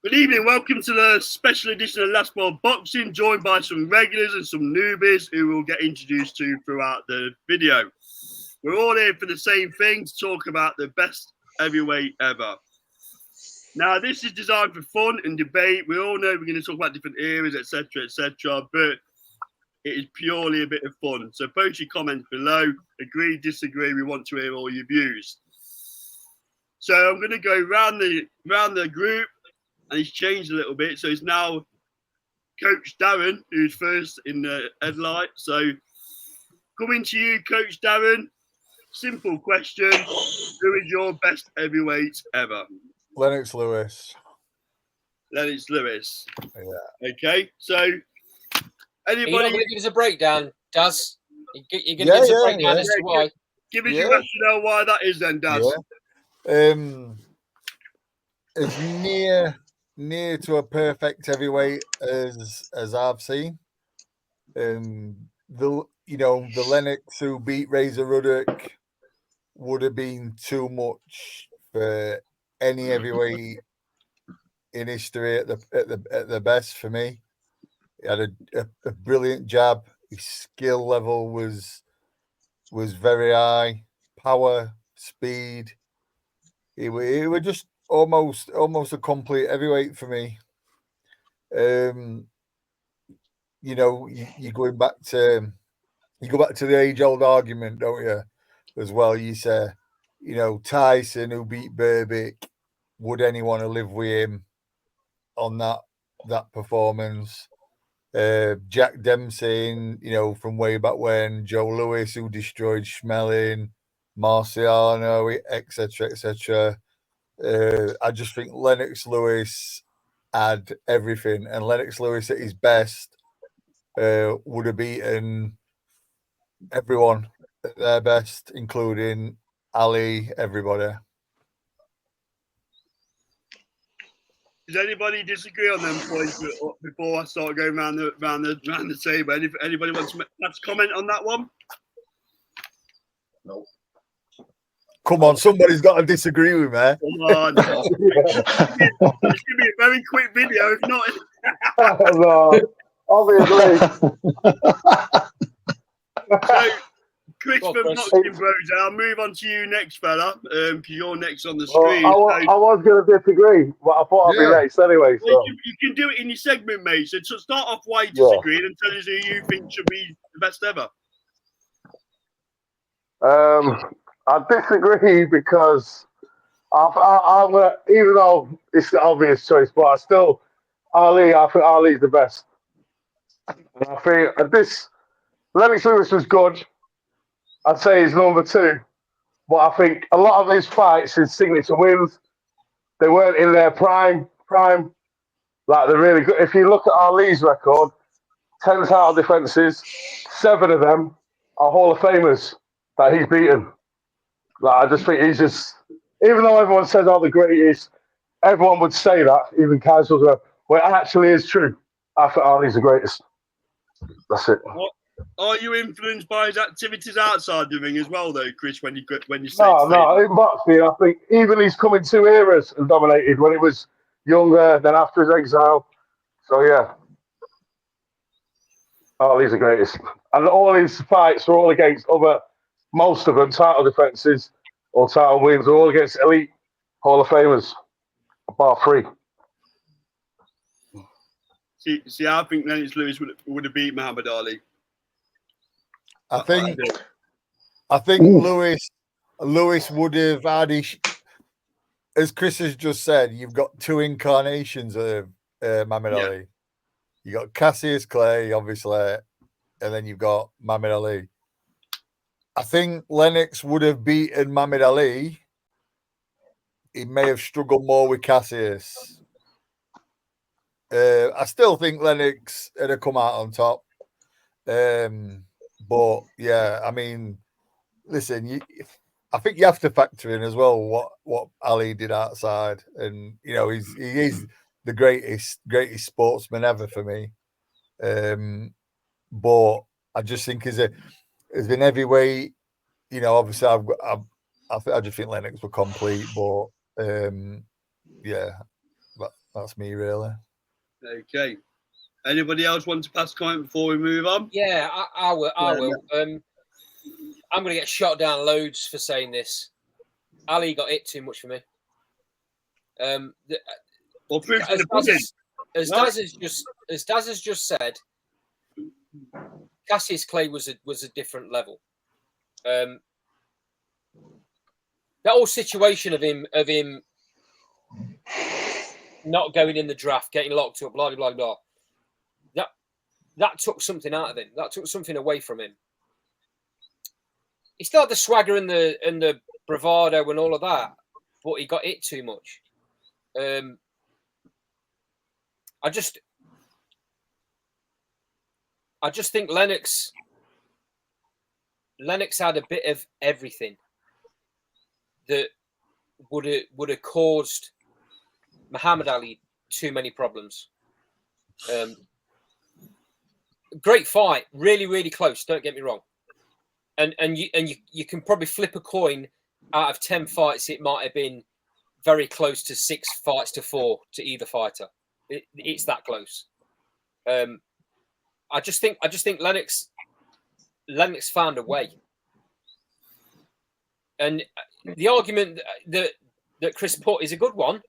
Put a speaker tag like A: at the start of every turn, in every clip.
A: Good evening, welcome to the special edition of Last Ball Boxing, joined by some regulars and some newbies who we'll get introduced to throughout the video. We're all here for the same thing, to talk about the best heavyweight ever. Now, this is designed for fun and debate. We all know we're going to talk about different eras, etc., but it is purely a bit of fun. So post your comments below. Agree, disagree, we want to hear all your views. So I'm going to go round the group. And he's changed a little bit, so it's now Coach Darren who's first in the headlight. So coming to you, Coach Darren, simple question. Who is your best heavyweight ever?
B: Lennox Lewis.
A: Lennox Lewis.
B: Yeah.
A: Okay, so anybody...
C: You're not going to give us a breakdown, Daz? You're going to give us a breakdown as to why?
A: Give us your rationale why that is then, Daz.
B: Yeah. As near to a perfect heavyweight as I've seen. The Lennox who beat Razor Ruddock would have been too much for any heavyweight in history at the best for me. He had a brilliant jab. His skill level was very high. Power, speed. He was just almost a complete heavyweight for me. You go back to the age-old argument, don't you? As well, you say, Tyson who beat Berbick, would anyone to live with him on that performance? Jack Dempsey, from way back when, Joe Louis who destroyed Schmeling, Marciano, etc. I just think Lennox Lewis had everything, and Lennox Lewis at his best would have beaten everyone at their best, including Ali, everybody.
A: Does anybody disagree on them points before I start going round the table? Anybody wants to comment on that one?
D: No.
B: Come on, somebody's got to disagree with me.
A: Come on. It's going to be a very quick video, if not.
D: No, obviously.
A: So, Chris from Boxing Bros, I'll move on to you next, fella, because you're next on the screen.
D: I was going to disagree, but I thought I'd be next anyway. So.
A: You can do it in your segment, mate. So to start off why you disagree and tell us who you think should be the best ever.
D: I disagree because I'm even though it's the obvious choice, but I think Ali's the best. And I think Lennox Lewis was good. I'd say he's number 2. But I think a lot of his fights, his signature wins, they weren't in their prime. Like they're really good. If you look at Ali's record, 10 title defenses, 7 of them are Hall of Famers that he's beaten. Like I just think he's just, even though everyone says how the greatest, everyone would say that, even casuals, well, it actually is true. I think Ali's the greatest. That's it.
A: What? Are you influenced by his activities outside the ring as well, though, Chris? When you say
D: no, in boxing, I think even he's come in 2 eras and dominated when he was younger, then after his exile. So yeah, Ali's the greatest, and all his fights are all against most of them title defenses or title wins, are all against elite Hall of Famers, bar 3.
A: See, I think Lennox Lewis would have beat Muhammad Ali.
B: I think Lewis would have had as Chris has just said, you've got 2 incarnations of Muhammad Ali. You got Cassius Clay, obviously, and then you've got Muhammad Ali. I think Lennox would have beaten Muhammad Ali. He may have struggled more with Cassius. I still think Lennox would have come out on top. But yeah, I mean, listen, I think you have to factor in as well what Ali did outside, and he is the greatest sportsman ever for me. But I just think as an heavyweight, obviously I just think Lennox were complete, but yeah, That's me, really.
A: Okay. Anybody else want to pass comment before we move on?
C: Yeah, I will. I'm going to get shot down loads for saying this. Ali got it too much for me.
A: Well, proof in the pudding.
C: As Daz has just said, Cassius Clay was a different level. That whole situation of him not going in the draft, getting locked up, blah blah blah. That took something out of him. That took something away from him. He still had the swagger and the bravado and all of that, but he got it too much. I just think Lennox had a bit of everything that would have caused Muhammad Ali too many problems. Great fight, really, really close. Don't get me wrong, and you can probably flip a coin. Out of 10 fights, it might have been very close to 6 fights to 4 to either fighter. It's that close. I just think Lennox found a way, and the argument that Chris put is a good one.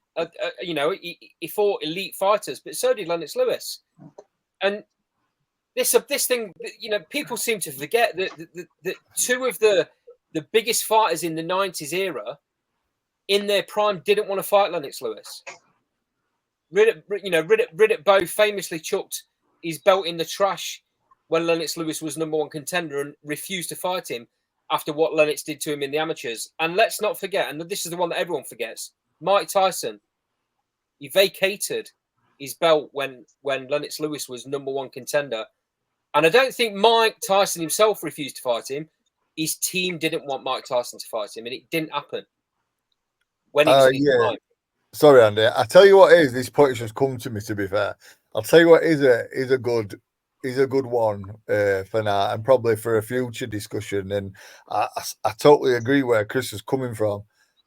C: You know, he fought elite fighters, but so did Lennox Lewis, and this thing. You know, people seem to forget that 2 of the biggest fighters in the 90s era, in their prime, didn't want to fight Lennox Lewis. Riddick Bowe famously chucked his belt in the trash when Lennox Lewis was #1 contender and refused to fight him after what Lennox did to him in the amateurs. And let's not forget, and this is the one that everyone forgets, Mike Tyson. He vacated his belt when Lennox Lewis was #1 contender. And I don't think Mike Tyson himself refused to fight him. His team didn't want Mike Tyson to fight him, and it didn't happen. When he was in his prime.
B: Sorry, Andy. I tell you what is this point has come to me. To be fair, I'll tell you what is a good one for now, and probably for a future discussion. And I totally agree where Chris is coming from.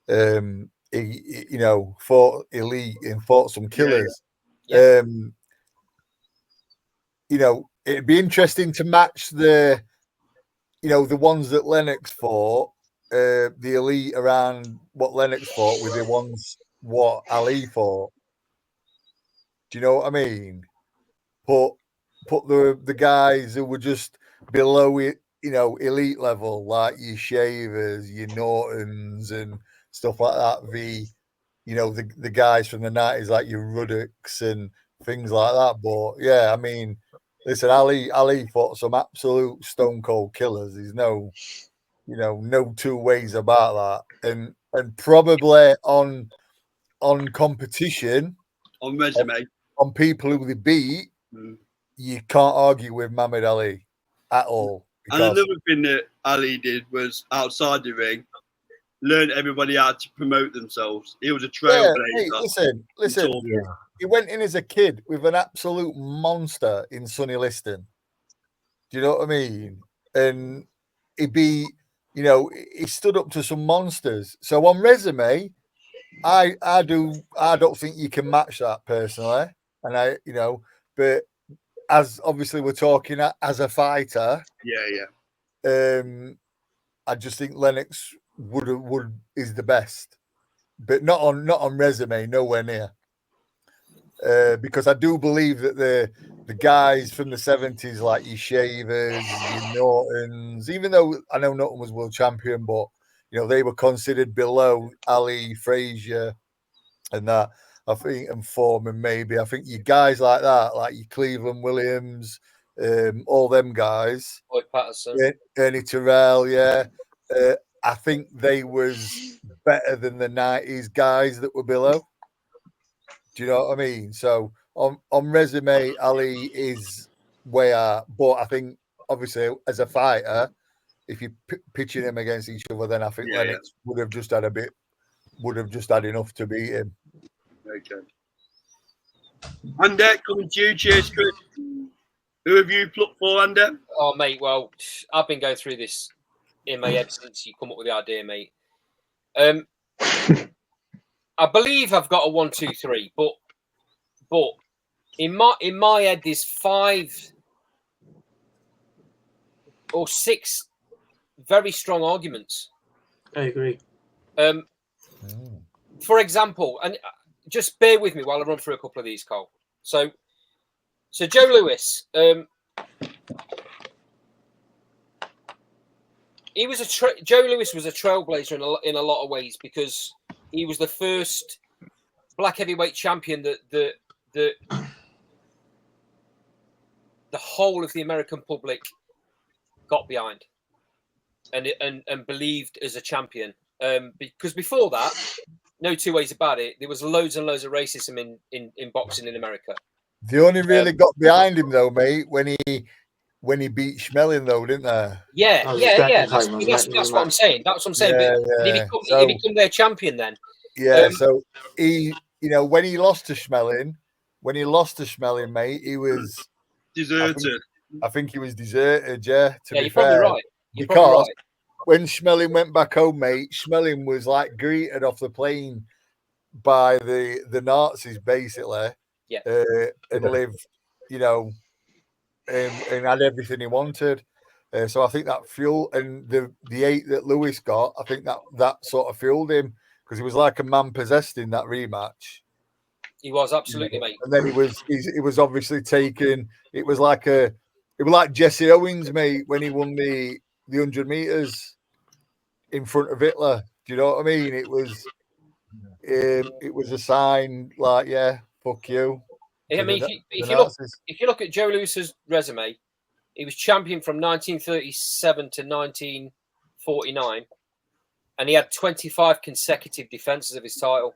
B: He fought elite and fought some killers.
C: Yeah.
B: It'd be interesting to match the ones that Lennox fought, the elite around what Lennox fought with the ones what Ali fought. Do you know what I mean? Put the guys who were just below it, elite level, like your Shavers, your Nortons and stuff like that. The guys from the 90s like your Ruddocks and things like that. But yeah, I mean, listen, Ali fought some absolute stone cold killers. There's no 2 ways about that. And probably on competition,
A: on resume,
B: on people who they beat, you can't argue with Muhammad Ali at all.
A: And another thing that Ali did was outside the ring, learn everybody how to promote themselves. He was a trailblazer.
B: Hey, listen. He went in as a kid with an absolute monster in Sonny Liston. Do you know what I mean? And he stood up to some monsters. So on resume, I don't think you can match that personally. And but as obviously we're talking as a fighter, I just think Lennox is the best, but not on resume, nowhere near. Because I do believe that the guys from the 70s, like your Shavers, your Nortons, even though I know Norton was world champion, but they were considered below Ali, Frazier, and that. I think, and Foreman maybe. I think you guys like that, like your Cleveland Williams, all them guys,
C: Boyd Patterson,
B: Ernie Terrell, yeah. I think they was better than the 90s guys that were below. Do you know what I mean? So on resume, Ali is way out, but I think obviously as a fighter, if you're pitching him against each other, then I think Lennox would have just had enough to beat him.
A: Okay. Andy, coming to you. Cheers, Chris. Who have you plucked for, Andy?
C: Oh, mate, well, I've been going through this in my head since you come up with the idea, mate. I believe I've got a 1, 2, 3, but But in my head, there's 5 or 6 very strong arguments.
E: I agree.
C: For example, and just bear with me while I run through a couple of these, Cole. So Joe Louis, Joe Louis was a trailblazer in a lot of ways because he was the first black heavyweight champion that the whole of the American public got behind and believed as a champion. Because before that, no two ways about it, there was loads and loads of racism in boxing in America.
B: They only really got behind him though, mate, when he beat Schmeling though, didn't they?
C: Yeah. That's what I'm saying. That's what I'm saying.
B: Yeah,
C: but
B: yeah.
C: he become their champion then.
B: Yeah. So he, when he lost to Schmeling, mate, he was
A: Deserted.
B: I think he was deserted. Yeah. To be
C: you're
B: fair,
C: probably right.
B: Because when Schmeling went back home, mate, Schmeling was like greeted off the plane by the Nazis, basically.
C: Yeah.
B: And lived, and had everything he wanted. So I think that fueled, and the 8 that Lewis got, I think that sort of fueled him because he was like a man possessed in that rematch.
C: He was absolutely, mate.
B: And then he was obviously taken. It was like Jesse Owens, mate, when he won the 100 meters in front of Hitler. Do you know what I mean? It was a sign like, yeah, fuck you.
C: I mean, if you look at Joe Lewis's resume, he was champion from 1937 to 1949, and he had 25 consecutive defenses of his title.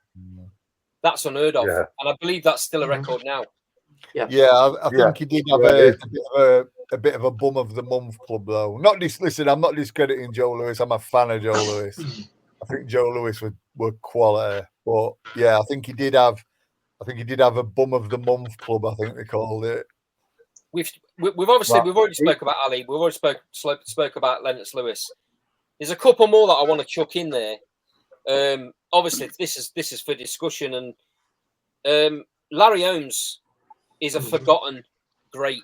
C: That's unheard of, and I believe that's still a record now.
B: I think he did have a bit of a bum of the month club though. Listen, I'm not discrediting Joe Louis. I'm a fan of Joe Louis. I think Joe Louis were quality, but yeah, I think he did have a bum of the month club. I think they called it.
C: We've already spoke about Ali. We've already spoke about Lennox Lewis. There's a couple more that I want to chuck in there. Obviously, this is for discussion, and Larry Holmes is a forgotten great,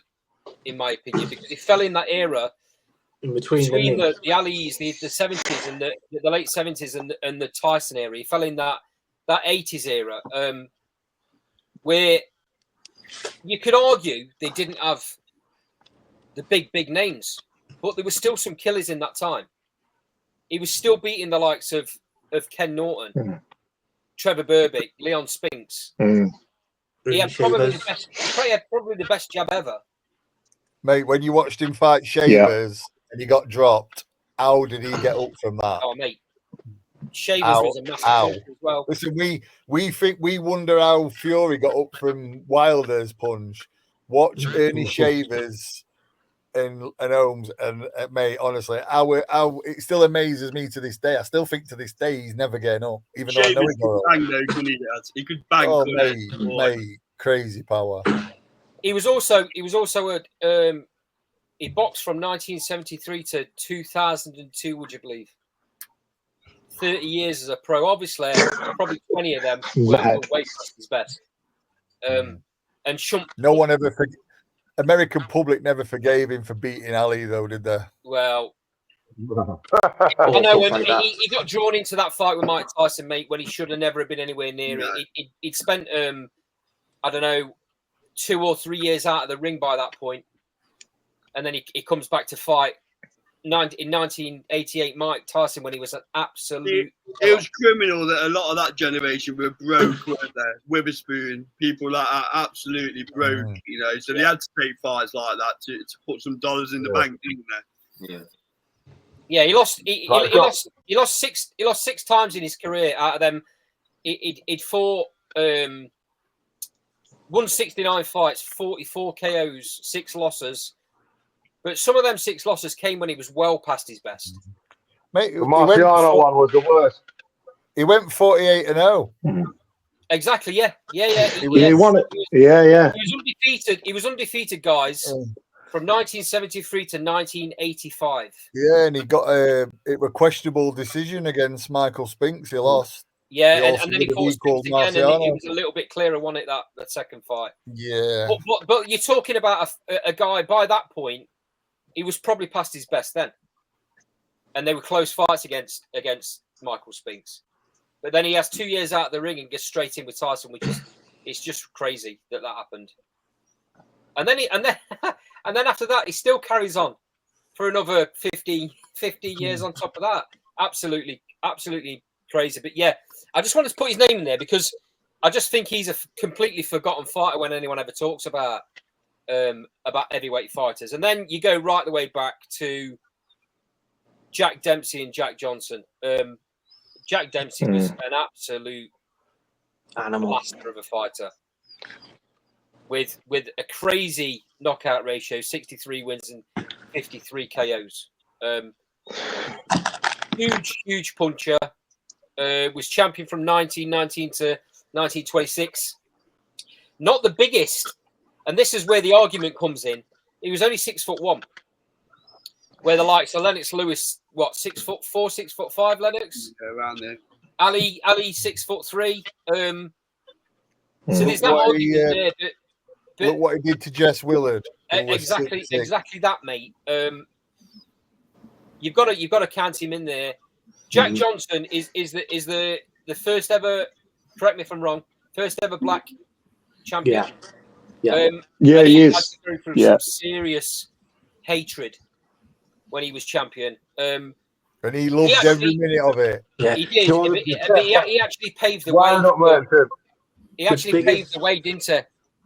C: in my opinion, because he fell in that era between the Alis, the 70s and the late 70s and the Tyson era. He fell in that 80s era, where you could argue they didn't have the big names, but there were still some killers in that time. He was still beating the likes of Ken Norton, Trevor Burbick, Leon Spinks. He had probably the best jab ever.
B: Mate, when you watched him fight Shavers and he got dropped, how did he get up from that?
C: Oh, mate. Shavers was a massive punch as well.
B: Listen, we wonder how Fury got up from Wilder's punch. Watch Ernie Shavers and Holmes, and mate, honestly, how it still amazes me to this day. I still think to this day he's never getting up, even though I know he got up.
A: Bang though, couldn't he? He could bang.
B: Oh, mate, crazy power.
C: He was also he boxed from 1973 to 2002. Would you believe? 30 years as a pro. Obviously, probably 20 of them were way past his best. And
B: no one ever American public never forgave him for beating Ali, though, did they?
C: Well, I know he got drawn into that fight with Mike Tyson, mate, when he should have never been anywhere near it. He'd spent, I don't know, 2 or 3 years out of the ring by that point, and then he comes back to fight in 1988 Mike Tyson when he was an absolute.
A: It was criminal that a lot of that generation were broke, weren't they? Witherspoon, people like that, absolutely broke, So they had to take fights like that to put some dollars in the bank, didn't they?
C: Yeah. He lost 6 times in his career. Out of them, he'd fought 169 fights, 44 KOs, 6 losses. But some of them 6 losses came when he was well past his best.
B: Mate,
D: the Marciano one was the worst.
B: He went 48-0.
C: Exactly, yeah.
D: He won it. He
C: was undefeated. He was undefeated, guys, from 1973 to 1985.
B: Yeah, and he got a questionable decision against Michael Spinks. He lost.
C: Yeah,
B: He
C: and
B: also
C: then he
B: did a
C: fought
B: week called
C: Spinks again, and
B: Marciano.
C: he was a little bit clearer, wasn't it, that second fight?
B: Yeah.
C: But you're talking about a guy, by that point, he was probably past his best then. And they were close fights against Michael Spinks. But then he has 2 years out of the ring and gets straight in with Tyson, which is it's just crazy that happened. And then and then after that, he still carries on for another 50 years on top of that. Absolutely crazy. But yeah, I just wanted to put his name in there because I just think he's a completely forgotten fighter when anyone ever talks about heavyweight fighters. And then you go right the way back to Jack Dempsey and Jack Johnson. Jack Dempsey was an absolute
E: animal,
C: master of a fighter with a crazy knockout ratio, 63 wins and 53 KOs. Huge puncher. Was champion from 1919 to 1926. Not the biggest, and this is where the argument comes in. He was only 6'1", where the likes of Lennox Lewis, 6'4", 6'5", Lennox?
A: Yeah, around there.
C: Ali 6'3". So there's that argument there. But
B: look what he did to Jess Willard.
C: Exactly that, mate. You've got to count him in there. Jack Johnson is the first ever. Correct me if I'm wrong. First ever black champion.
E: Yeah.
D: He is.
C: Had to go through some serious hatred when he was champion.
B: And he loved every minute of it.
E: Yeah.
C: He did. But he actually paved the way. He actually paved the way, didn't he?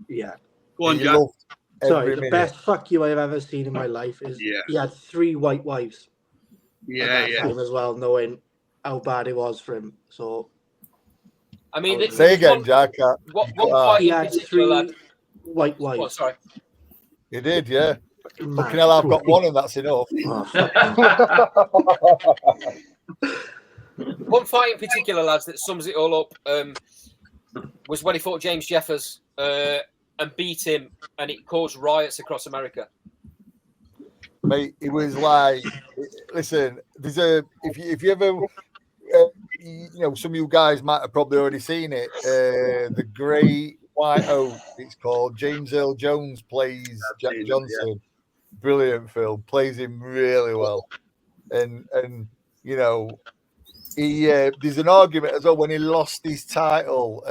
E: Yeah.
A: Go on,
B: He
A: Jack.
B: loved every
E: The
B: minute.
E: best fuck you I've ever seen in my life is he had 3 white wives.
A: Yeah.
E: Time as well, knowing how bad it was for him. So,
C: I mean,
B: say again, Jack.
C: One fight
E: he
C: in
E: had
C: particular,
E: 3
C: lad.
E: white wives.
C: Oh, sorry.
B: You did, yeah.
E: Man.
B: Fucking hell, I've got one, and that's enough.
E: Oh, fuck.
C: One fight in particular, lads, that sums it all up was when he fought James Jeffers and beat him, and it caused riots across America.
B: Mate, it was like, listen, there's if you ever, some of you guys might have probably already seen it. The Great White Oak, it's called. James Earl Jones plays Jack Johnson. Yeah. Brilliant film, plays him really well, and he there's an argument as well when he lost his title.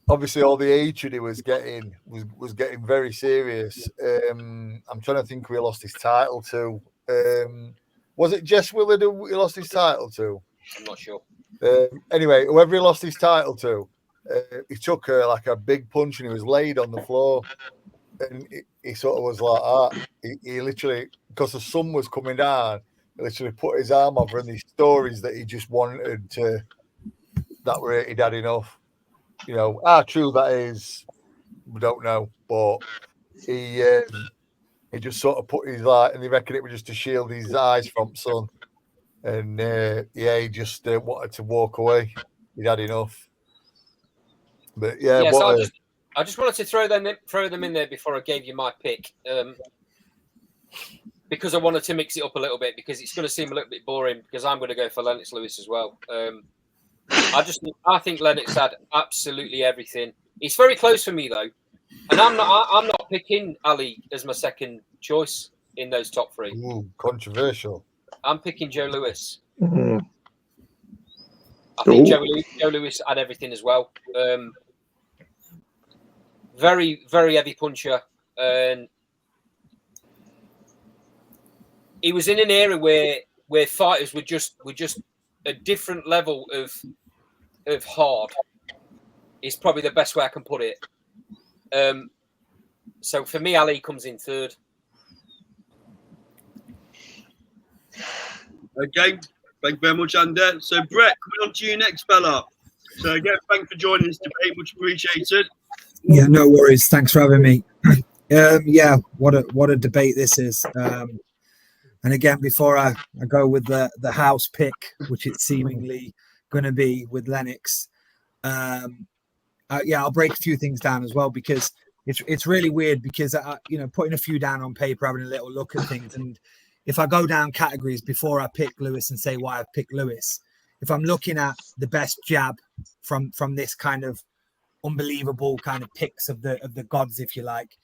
B: Obviously, all the hatred he was getting was getting very serious. I'm trying to think who he lost his title to. Was it Jess Willard who he lost his title to?
C: I'm not sure.
B: Anyway, whoever he lost his title to, he took like a big punch and he was laid on the floor. And he sort of was like that. He literally, because the sun was coming down, he literally put his arm over, and these stories that he just wanted to, that were he'd had enough. How true that is, we don't know. But he just sort of put his light, and they reckon it was just to shield his eyes from sun. And he just wanted to walk away. He'd had enough. But
C: so I just wanted to throw them in there before I gave you my pick, because I wanted to mix it up a little bit, because it's going to seem a little bit boring, because I'm going to go for Lennox Lewis as well. I think Lennox had absolutely everything. It's very close for me though, and I'm not picking Ali as my second choice in those top 3.
B: Ooh, controversial.
C: I'm picking Joe Lewis.
E: Mm-hmm.
C: I think Joe Lewis had everything as well. Very, very heavy puncher, and he was in an era where fighters were just a different level of hard. Is probably the best way I can put it. So for me, Ali comes in third.
A: Okay, thank you very much, Andy. So Brett, coming on to you next, fella. So again, thanks for joining this debate, much appreciated.
F: Yeah, no worries. Thanks for having me. What a debate this is. And again, before I go with the house pick, which it's seemingly going to be with Lennox, I'll break a few things down as well, because it's really weird, because putting a few down on paper, having a little look at things, and if I go down categories before I pick Lewis and say why I picked Lewis, if I'm looking at the best jab from this kind of unbelievable kind of picks of the gods, if you like,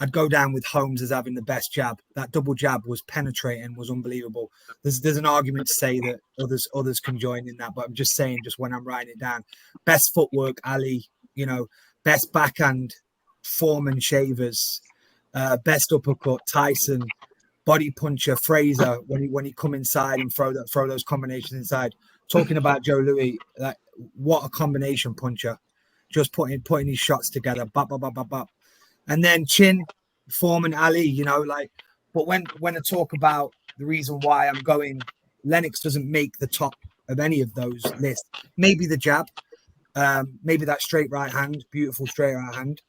F: I'd go down with Holmes as having the best jab. That double jab was penetrating, was unbelievable. There's an argument to say that others can join in that, but I'm just saying, just when I'm writing it down, best footwork, Ali, you know, best backhand, Foreman, Shavers, best uppercut, Tyson, body puncher, Fraser, when he come inside and throw those combinations inside. Talking about Joe Louis, like, what a combination puncher. Just putting his shots together, bop, bop, bop, bop, bop. And then Chin, Foreman, Ali, you know, like, but when I talk about the reason why I'm going, Lennox doesn't make the top of any of those lists. Maybe the jab, maybe that straight right hand, beautiful straight right hand.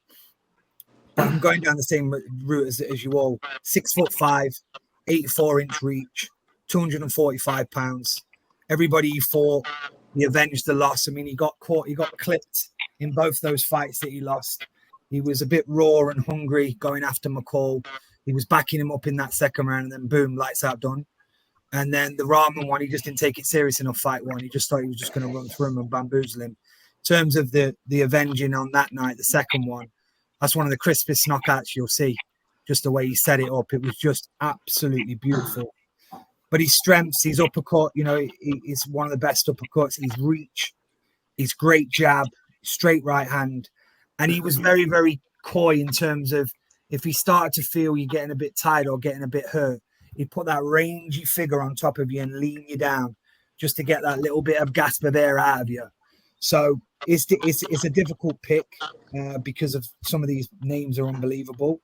F: But I'm going down the same route as you all. 6'5", 84-inch reach, 245 pounds. Everybody he fought, he avenged the loss. I mean, he got caught, he got clipped in both those fights that he lost. He was a bit raw and hungry going after McCall. He was backing him up in that second round, and then boom, lights out, done. And then the Rahman one, he just didn't take it serious enough, fight one. He just thought he was just going to run through him and bamboozle him. In terms of the avenging on that night, the second one, that's one of the crispest knockouts you'll see. Just the way he set it up, it was just absolutely beautiful. But his strengths, his uppercut, you know, he's one of the best uppercuts. His reach, his great jab, straight right hand. And he was very, very coy in terms of if he started to feel you're getting a bit tired or getting a bit hurt, he'd put that rangy figure on top of you and lean you down just to get that little bit of gasp of air out of you. So it's a difficult pick because of some of these names are unbelievable.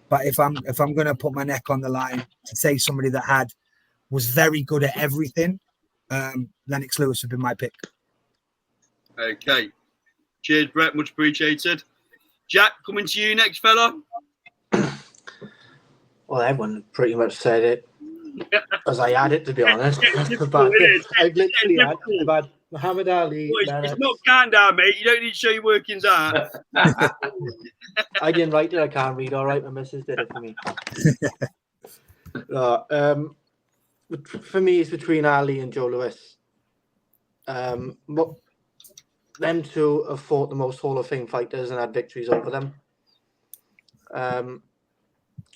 F: But if I'm going to put my neck on the line to say somebody that was very good at everything, Lennox Lewis would be my pick.
A: Okay. Cheers, Brett. Much appreciated. Jack, coming to you next, fella.
E: Well, everyone pretty much said it as I had it, to be honest.
A: But
E: I've literally had Muhammad Ali.
A: Well, it's not countdown, mate. You don't need to show your workings out.
E: I didn't write it. I can't read. All right, my missus did it for me. For me, it's between Ali and Joe Louis. Them two have fought the most Hall of Fame fighters and had victories over them.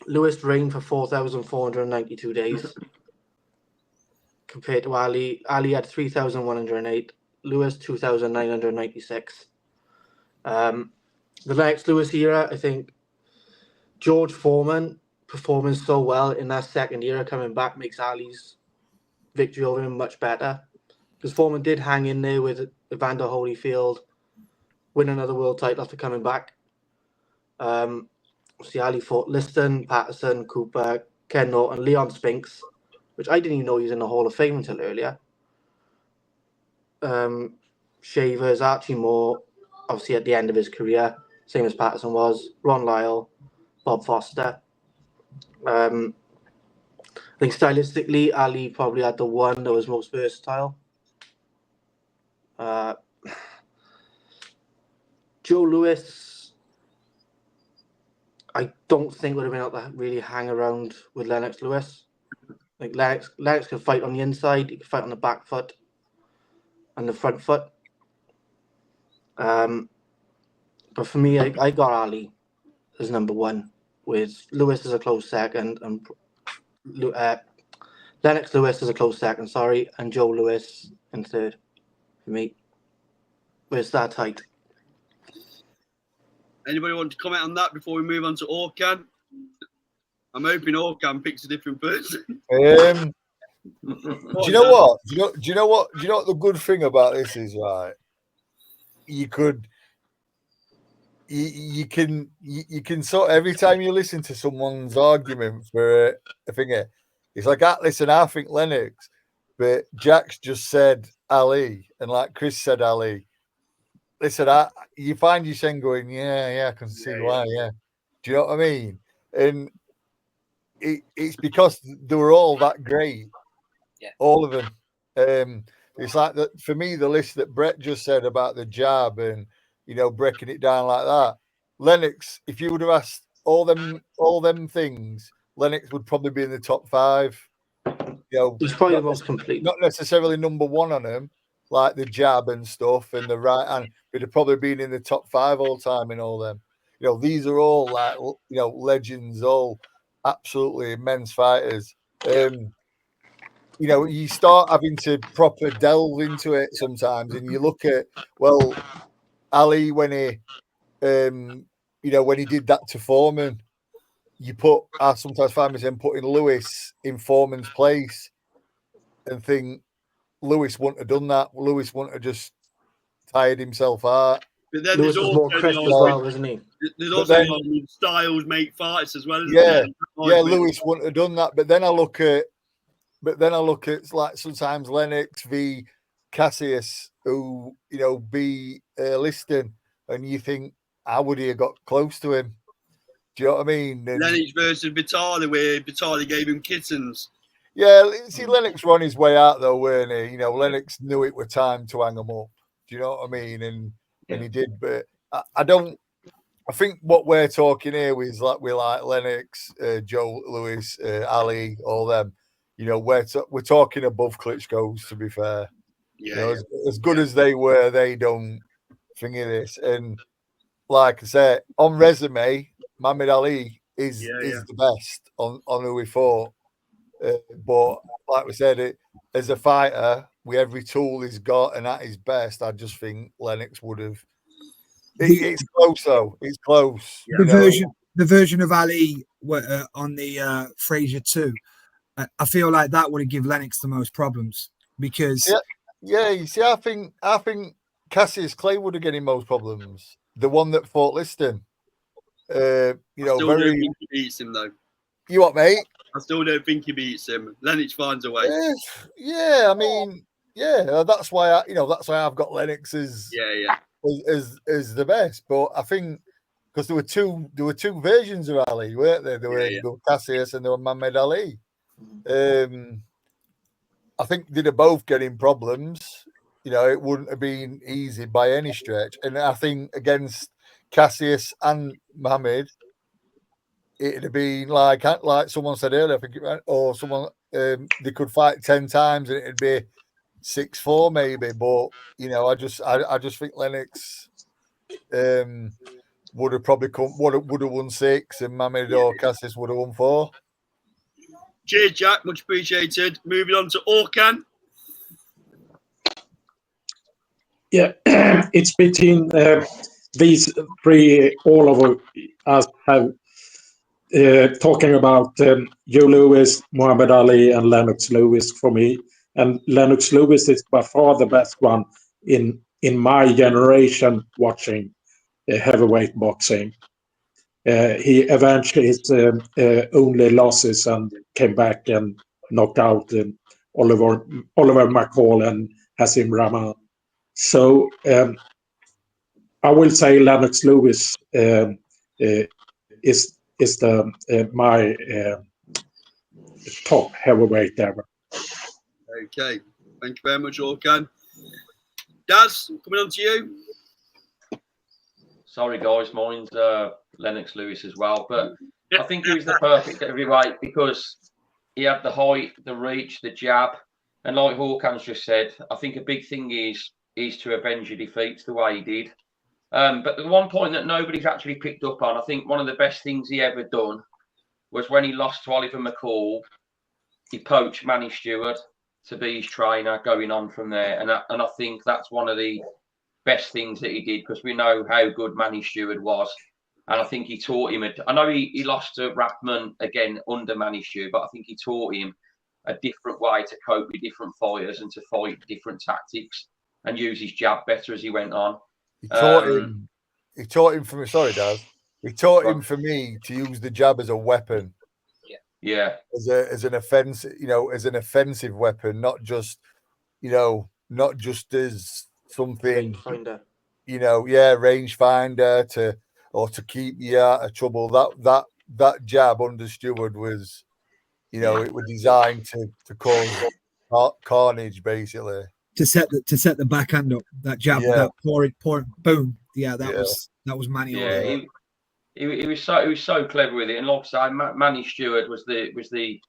E: Lewis reigned for 4,492 days compared to Ali. Ali had 3,108. Lewis 2,996. The Lennox Lewis era, I think George Foreman performing so well in that second era coming back makes Ali's victory over him much better. Because Foreman did hang in there with Evander Holyfield, win another world title after coming back. See, Ali fought Liston, Patterson, Cooper, Ken Norton, Leon Spinks, which I didn't even know he was in the Hall of Fame until earlier. Shavers, Archie Moore, obviously at the end of his career, same as Patterson was, Ron Lyle, Bob Foster. I think stylistically, Ali probably had the one that was most versatile. Joe Louis, I don't think would have been able to really hang around with Lennox Lewis. Like Lennox could fight on the inside, he could fight on the back foot and the front foot. But for me, I got Ali as number one, with Lewis as a close second, and Lennox Lewis as a close second, and Joe Louis in third for me. Where's that tight?
A: Anybody want to comment on that before we move on to Orkan? I'm hoping Orkan picks a different person.
B: Do you know what? Do you know what the good thing about this is, right? You can sort of, every time you listen to someone's argument for a thing, it's like, listen, I think Lennox, but Jack's just said Ali, and like Chris said Ali. Listen, you find yourself going, yeah, I can see why, yeah. Do you know what I mean? And it's because they were all that great, all of them. It's like that for me. The list that Brett just said about the jab and breaking it down like that. Lennox, if you would have asked all them things, Lennox would probably be in the top 5.
E: He's probably the most complete.
B: Not necessarily number one on them, like the jab and stuff, and the right hand, he'd have probably been in the top 5 all time in all them. You know, these are all like, you know, legends, all absolutely immense fighters. You know, you start having to proper delve into it sometimes, and you look at, well, Ali, when he, you know, when he did that to Foreman, I sometimes find myself putting Lewis in Foreman's place and think Lewis wouldn't have done that. Lewis wouldn't have just tired himself out.
A: But then
E: Lewis
A: there's
E: was
A: also
E: more
A: the
E: crisp as
A: argument,
E: well, isn't he?
A: there's
B: But
A: also
B: then-
A: the argument styles make fights as well, isn't
B: Yeah,
A: there?
B: yeah, Lewis wouldn't have done that. But then I look at like sometimes Lennox v Cassius, who, you know, beat Liston, and you think, how would he have got close to him? Do you know what I mean? And
A: Lennox versus Vitali, where Vitali gave him kittens.
B: yeah, see, Lennox were on his way out though, weren't he? You know, Lennox knew it was time to hang him up. Do you know what I mean? And he did. But I think what we're talking here is like we like Lennox, Joe Lewis, Ali, all them. You know, we're talking above Klitschko's, to be fair.
A: Yeah,
B: You know, as good as they were, they don't think of this. And like I said, on resume, Muhammad Ali is the best on who we fought. But like we said, as a fighter, with every tool he's got and at his best, I just think Lennox would have. It's close though. It's close.
F: The version of Ali on the Frazier 2, I feel like that would have given Lennox the most problems because.
B: Yeah, you see, I think Cassius Clay would have given him most problems. The one that fought Liston. You know,
A: don't think he beats him though.
B: You what, mate?
A: I still don't think he beats him. Lennox finds a way.
B: Yeah, I mean, yeah, that's why I've got Lennox as the best. But I think because there were two versions of Ali, weren't there? There were Cassius and there were Muhammad Ali. I think they'd have both getting problems. You know, it wouldn't have been easy by any stretch. And I think against Cassius and Muhammad, it'd have been like someone said earlier, I think, or someone they could fight 10 times and it'd be 6-4 maybe. But you know, I just think Lennox would have probably would have won 6, and Muhammad or Cassius would have won 4.
A: Cheers, Jack. Much appreciated. Moving on to Orkan.
G: Yeah, it's between these 3. All of us have talking about Joe Lewis, Muhammad Ali, and Lennox Lewis for me. And Lennox Lewis is by far the best one in my generation watching heavyweight boxing. He avenged his only losses and came back and knocked out Oliver McCall and Hasim Rahman. So I will say Lennox Lewis is my top heavyweight ever.
A: Okay, thank you very much, Orkan. Daz, coming on to you.
H: Sorry, guys, mine's Lennox Lewis as well, but I think he was the perfect heavyweight because he had the height, the reach, the jab, and like Hawkins just said, I think a big thing is to avenge your defeats the way he did. But the one point that nobody's actually picked up on, I think one of the best things he ever done was when he lost to Oliver McCall. He poached Manny Stewart to be his trainer, going on from there, and I think that's one of the best things that he did because we know how good Manny Stewart was, and I think he taught him. I know he lost to Rappman again under Manny Stewart, but I think he taught him a different way to cope with different fighters and to fight different tactics and use his jab better as he went on.
B: He taught him for me. Sorry, Daz. He taught him for me to use the jab as a weapon.
H: Yeah.
B: As an offensive, as an offensive weapon, not just as something, range finder to keep you out of trouble. That jab under Stewart was, it was designed to cause carnage, basically.
F: To set the backhand up, that jab, that pouring, boom. Yeah, that was Manny.
H: Yeah, he was so clever with it, and like I say, Manny Stewart was the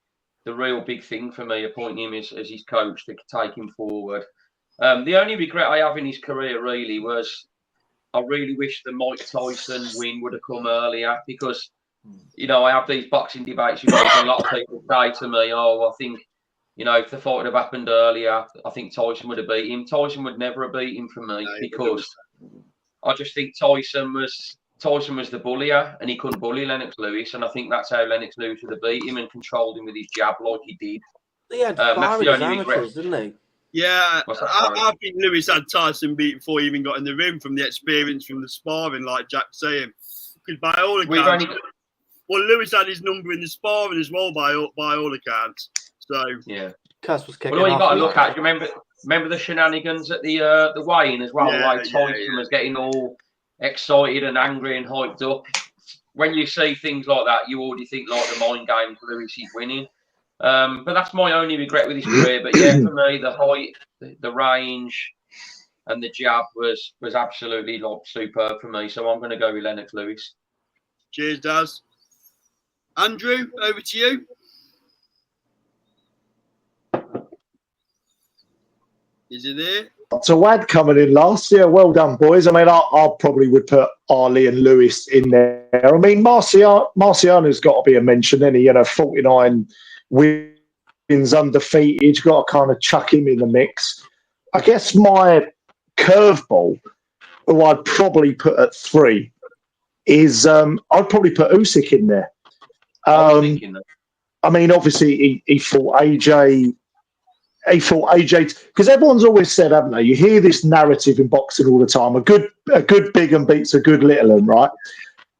H: real big thing for me, appointing him as his coach to take him forward. The only regret I have in his career really was I really wish the Mike Tyson win would have come earlier, because, you know, I have these boxing debates with people. A lot of people say to me, "Oh, I think, you know, if the fight would have happened earlier, I think Tyson would have beat him." Tyson would never have beat him for me, because I just think Tyson was the bullier, and he couldn't bully Lennox Lewis, and I think that's how Lennox Lewis would have beat him and controlled him with his jab like he did.
E: He had
H: That's
E: fire
H: the
E: in his
H: only regret.
E: amateurs, didn't he?
A: Yeah,
H: What's that, sorry?
A: I think Lewis had Tyson beat before he even got in the ring from the experience from the sparring, like Jack's saying. Because by all accounts, well, Lewis had his number in the sparring as well, by all accounts. So
H: yeah,
E: Cass was kicking
H: well, all you
E: off.
H: got to look at, do you remember the shenanigans at the weigh-in as well?
A: Yeah,
H: like Tyson was getting all excited and angry and hyped up. When you see things like that, you already think like the mind games, Lewis is winning. But that's my only regret with his career. But yeah, for me, the height, the range, and the jab was absolutely like superb for me. So I'm going to go with Lennox Lewis.
A: Cheers, Daz. Andrew, over to you. Is he there?
D: So Wad coming in last year. Well done, boys. I mean, I probably would put Ali and Lewis in there. I mean, Marciano's got to be a mention, any, you know, 49 wins undefeated. You've got to kind of chuck him in the mix. I guess my curveball, who I'd probably put at 3, is I'd probably put Usyk in there.
H: I was thinking that.
D: I mean, obviously he fought AJ. He fought AJ, because everyone's always said, haven't they? You hear this narrative in boxing all the time: a good big un beats a good little un, right?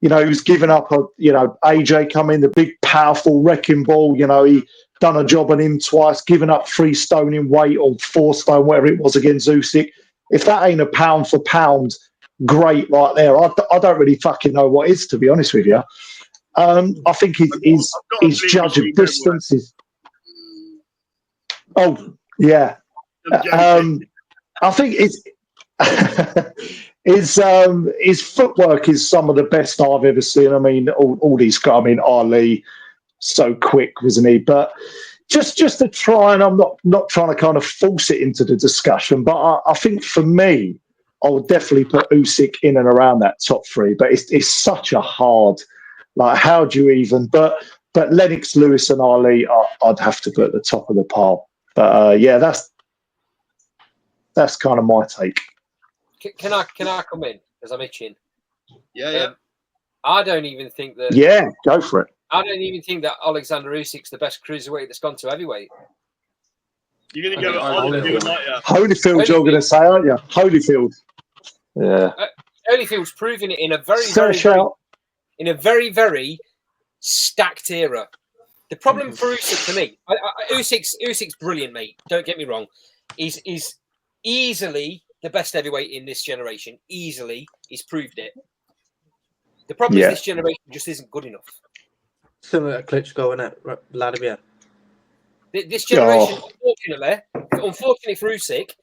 D: You know, he was giving up AJ come in, the big powerful wrecking ball. You know, he done a job on him twice, giving up 3 stone in weight or 4 stone, whatever it was, against Usyk. If that ain't a pound for pound great right there, I don't really fucking know what is, to be honest with you. I think his judge of distance is. Oh yeah, I think his footwork is some of the best I've ever seen. I mean, all these guys. I mean, Ali, so quick, wasn't he? But just to try, and I'm not trying to kind of force it into the discussion, but I think for me, I would definitely put Usyk in and around that top 3. But it's such a hard, like, how do you even? But Lennox Lewis and Ali, I'd have to put at the top of the pile. But yeah, that's kind of my take.
C: Can I come in, because I'm itching?
A: Yeah.
C: I don't even think that.
D: Yeah, go for it.
C: I don't even think that Alexander Usyk's the best cruiserweight that's gone to heavyweight.
A: You're going to go Holyfield, aren't you?
D: Holyfield, you're going to say, aren't you? Holyfield. Yeah.
C: Holyfield's proving it in a very very stacked era. The problem for Usyk, for me, Usyk's brilliant, mate. Don't get me wrong. He's easily the best heavyweight in this generation. Easily, he's proved it. The problem is this generation just isn't good enough.
E: Similar to Klitschko, isn't it, Vladimir?
C: This generation, unfortunately for Usyk,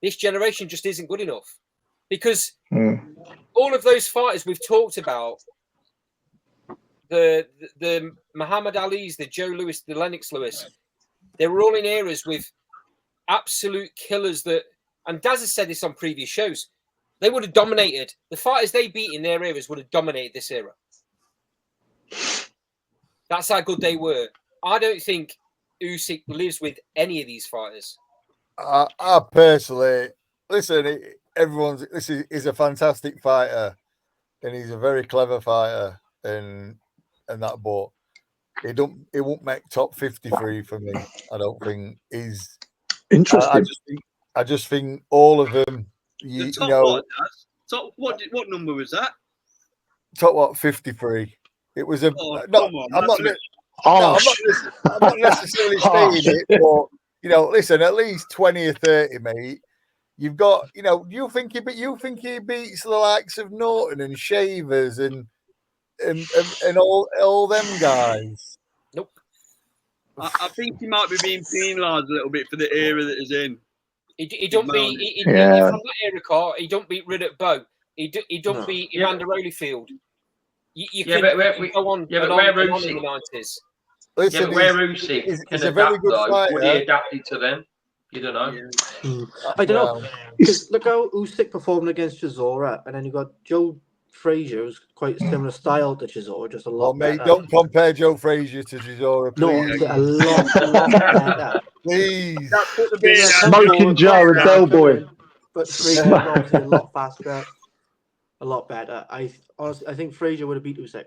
C: this generation just isn't good enough, because all of those fighters we've talked about. The Muhammad Ali's, the Joe Louis, the Lennox Lewis, they were all in eras with absolute killers that, and Daz has said this on previous shows, they would have dominated. The fighters they beat in their eras would have dominated this era. That's how good they were. I don't think Usyk lives with any of these fighters.
B: I personally, listen, he's a fantastic fighter, and he's a very clever fighter, and that, but it won't make top 53 for me. I don't think he's
D: interesting.
B: I just think all of them.
A: The top what number was that?
B: Top what, 53? It was a.
A: I'm
B: not necessarily saying it, but you know, listen, at least 20 or 30, mate. You've got, you know, you think he beats the likes of Norton and Shavers and all them guys.
C: Nope.
A: I think he might be being penalised a little bit for the era that he's in.
C: He don't beat from that era, Carl. He don't beat Riddick Bowe. He don't beat Evander Holyfield. Where
H: Usyk
C: in the 90s.
H: Listen, where Usyk
B: is a very good fighter.
H: Would he adapted to them? You don't know.
E: I don't know. Because look how Usyk performed against Chisora, and then you got Joe Frazier, who's quite similar style to Chisora, just a lot
B: mate,
E: better.
B: don't compare Joe Frazier to Chisora,
E: No,
B: please.
E: a lot better.
B: Please.
D: Smoking Joe and Del Boy.
E: But Frazier is obviously a lot faster, a lot better. I honestly, I think Frazier would have beat Usyk.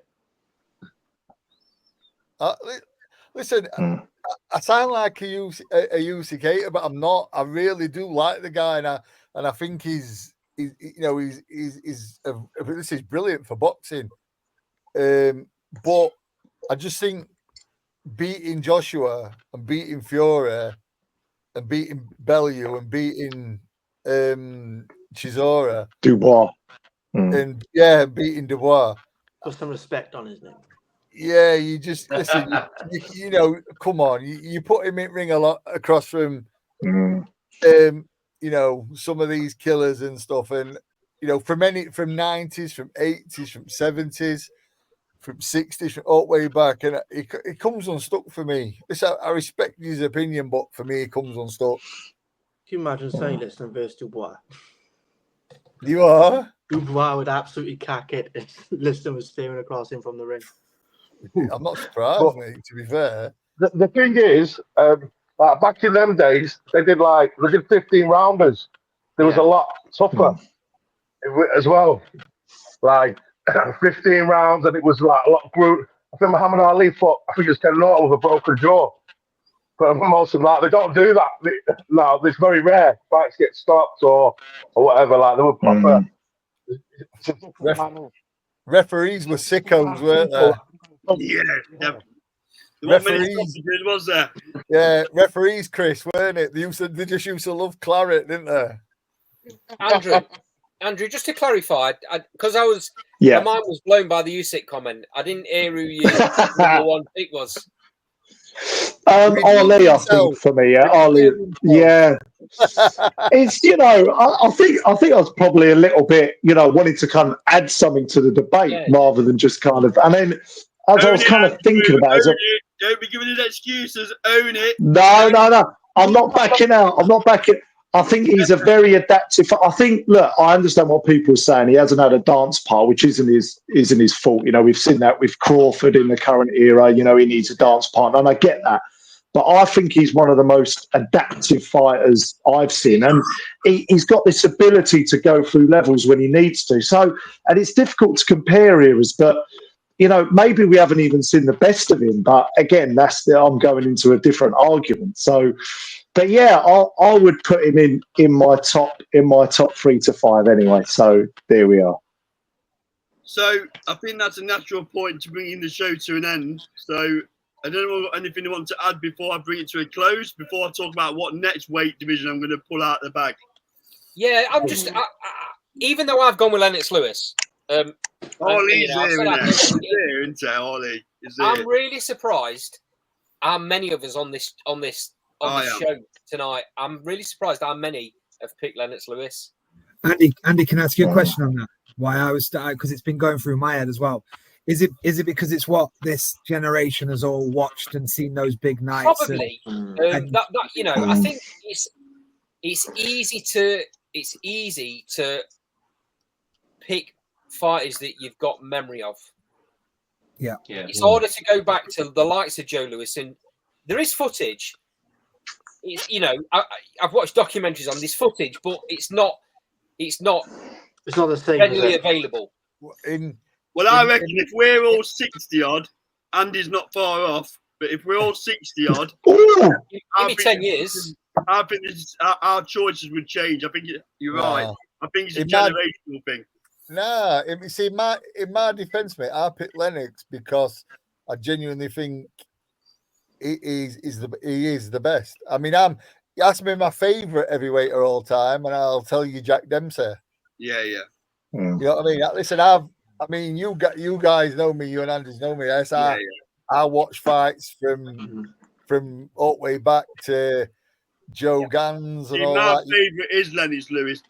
B: Listen, I sound like a Usyk hater, but I'm not. I really do like the guy, and I think he's this is brilliant for boxing. But I just think beating Joshua and beating Fury and beating Bellew and beating Chisora
D: Dubois.
B: and beating Dubois.
E: Put some respect on his name.
B: Yeah, you just listen. You know, come on. You put him in ring a lot across from, you know, some of these killers and stuff, and you know, from 90s, from 80s, from 70s, from 60s, from all the way back, and it comes unstuck for me. Listen, I respect his opinion, but for me, it comes unstuck.
E: Can you imagine saying Liston versus Dubois?
B: You are?
E: Dubois would absolutely cack it if Liston was staring across him from the ring.
B: I'm not surprised, mate, to be fair.
D: The thing is, like back in them days, they did 15 rounders. There was a lot tougher as well. Like 15 rounds, and it was like a lot brutal. I think Muhammad Ali fought, I think it was Ken Norton with a broken jaw. But most of them, they don't do that. No, it's very rare. Fights get stopped or whatever. Like they were proper.
B: Referees were sickos, weren't they?
A: Yeah.
B: Referees,
A: was there?
B: Yeah, referees, Chris, weren't it? They just used to love claret, didn't they?
C: Andrew, just to clarify, because my mind was blown by the Usyk comment. I didn't hear who your number one pick was.
D: Ali, I think for me, Ali, it's I think I was probably a little bit wanting to kind of add something to the debate rather than just kind of, and then as I was kind of thinking about it,
A: don't be giving us excuses. Own it.
D: No, I'm not backing out. I'm not backing. I think he's a very adaptive. I think, look, I understand what people are saying. He hasn't had a dance part, which isn't his fault. We've seen that with Crawford in the current era. He needs a dance partner, and I get that. But I think he's one of the most adaptive fighters I've seen, and he's got this ability to go through levels when he needs to. So, and it's difficult to compare eras, but maybe we haven't even seen the best of him. But again, I'm going into a different argument. So. But yeah, I would put him in my top 3 to 5 anyway. So there we are.
A: So I think that's a natural point to bring in the show to an end. So I don't know if you've got anything you want to add before I bring it to a close. Before I talk about what next weight division I'm going to pull out the bag.
C: Yeah, I'm just even though I've gone with Lennox Lewis.
A: Ollie's there, isn't it? Ollie is there.
C: I'm really surprised how many of us on this show tonight. I'm really surprised how many have picked Lennox Lewis.
F: Andy, can I ask you a question on that? Why I was because it's been going through my head as well. Is it because it's what this generation has all watched and seen those big nights?
C: Probably. I think it's easy to pick fighters that you've got memory of.
F: Yeah.
C: It's harder to go back to the likes of Joe Louis, and there is footage. I've watched documentaries on this footage, but it's not
E: the same
C: readily available.
A: I reckon if we're all 60 odd, Andy's not far off. But if we're all 60 odd,
C: give me 10 years.
A: I think our choices would change. I think you're right. I think it's a generational thing.
B: Nah, in my defence, mate, I picked Lennox because I genuinely think. He is the best. I mean, you ask me my favourite heavyweight of all time, and I'll tell you Jack Dempsey.
A: Yeah.
B: You know what I mean? Listen, you guys know me. You and Andrews know me. Yes, I watch fights from all the way back to Joe Gans and all
A: my
B: that.
A: My favourite is Lennox Lewis.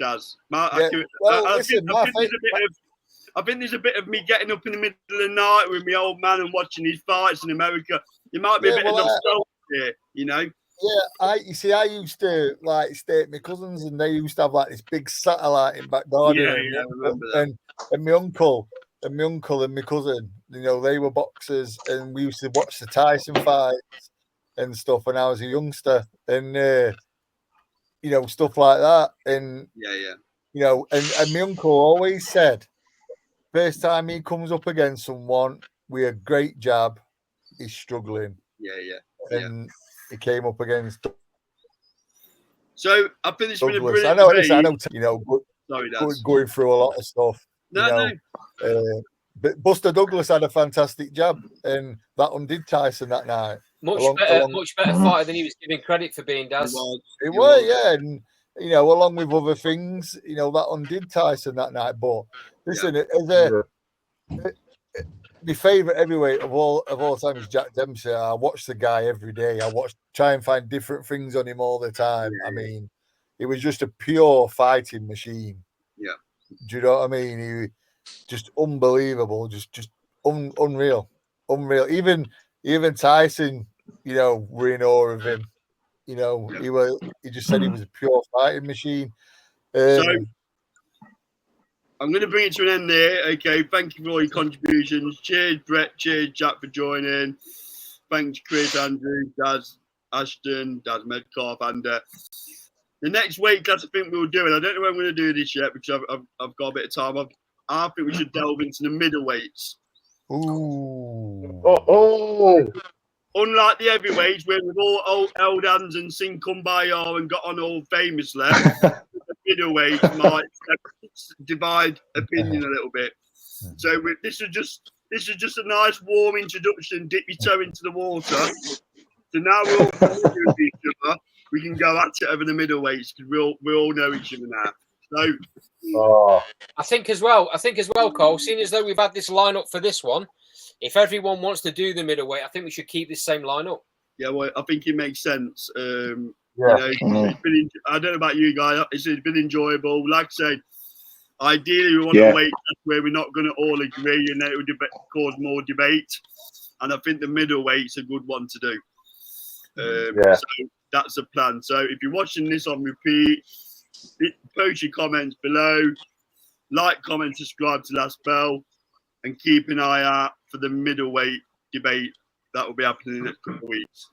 A: I think there's a bit of me getting up in the middle of the night with my old man and watching his fights in America. There might be a bit of nostalgia here,
B: I used to like stay at my cousins, and they used to have like this big satellite in back garden.
A: Yeah, I remember that.
B: And my uncle and my cousin, you know, they were boxers, and we used to watch the Tyson fights and stuff when I was a youngster, and you know, stuff like that. And
A: Yeah.
B: you know, and my uncle always said, first time he comes up against someone with a great jab, he's struggling.
A: Yeah.
B: And he came up against
A: So I think it's been a
B: Douglas.
A: brilliant
B: I
A: debate.
B: know, you know,
A: Sorry, Dad.
B: going through a lot of stuff.
A: No.
B: But Buster Douglas had a fantastic jab, and that undid Tyson that night.
C: Much better fighter than he was given credit for being, Daz.
B: It was, yeah, and you know, along with other things, you know, that undid Tyson that night. But listen, my favourite heavyweight of all time is Jack Dempsey. I watch the guy every day. Try and find different things on him all the time. I mean, he was just a pure fighting machine.
A: Yeah.
B: Do you know what I mean? He just unbelievable, just unreal. Even Tyson, you know, were in awe of him. You know, he just said he was a pure fighting machine.
A: So I'm going to bring it to an end there. Okay, thank you for all your contributions. Cheers, Brett. Cheers, Jack, for joining. Thanks, Chris, Andrew, Daz, Ashton, Daz Medcalf, and the next weight class I think we'll do, and I don't know when I'm going to do this yet because I've got a bit of time. I think we should delve into the middleweights.
B: Ooh.
D: Oh.
A: Unlike the heavyweights, where we've all held hands and sing Kumbaya and got on all famous left, the middleweights might divide opinion a little bit. So this is just a nice warm introduction. Dip your toe into the water. So now we're all familiar with each other. We can go at it over the middleweights because we all know each other now. So
C: I think as well, Cole, seeing as though we've had this lineup for this one, if everyone wants to do the middleweight, I think we should keep this same lineup.
A: Yeah, well, I think it makes sense. You know, I don't know about you guys. It's been enjoyable. Like I said, ideally we want to wait where we're not going to all agree, and then it would cause more debate. And I think the middleweight's a good one to do. So that's the plan. So if you're watching this on repeat, post your comments below, like, comment, subscribe to Last Bell, and keep an eye out for the middleweight debate that will be happening in the next couple of weeks.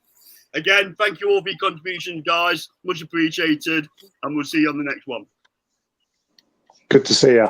A: Again, thank you all for your contributions, guys. Much appreciated, and we'll see you on the next one.
G: Good to see you.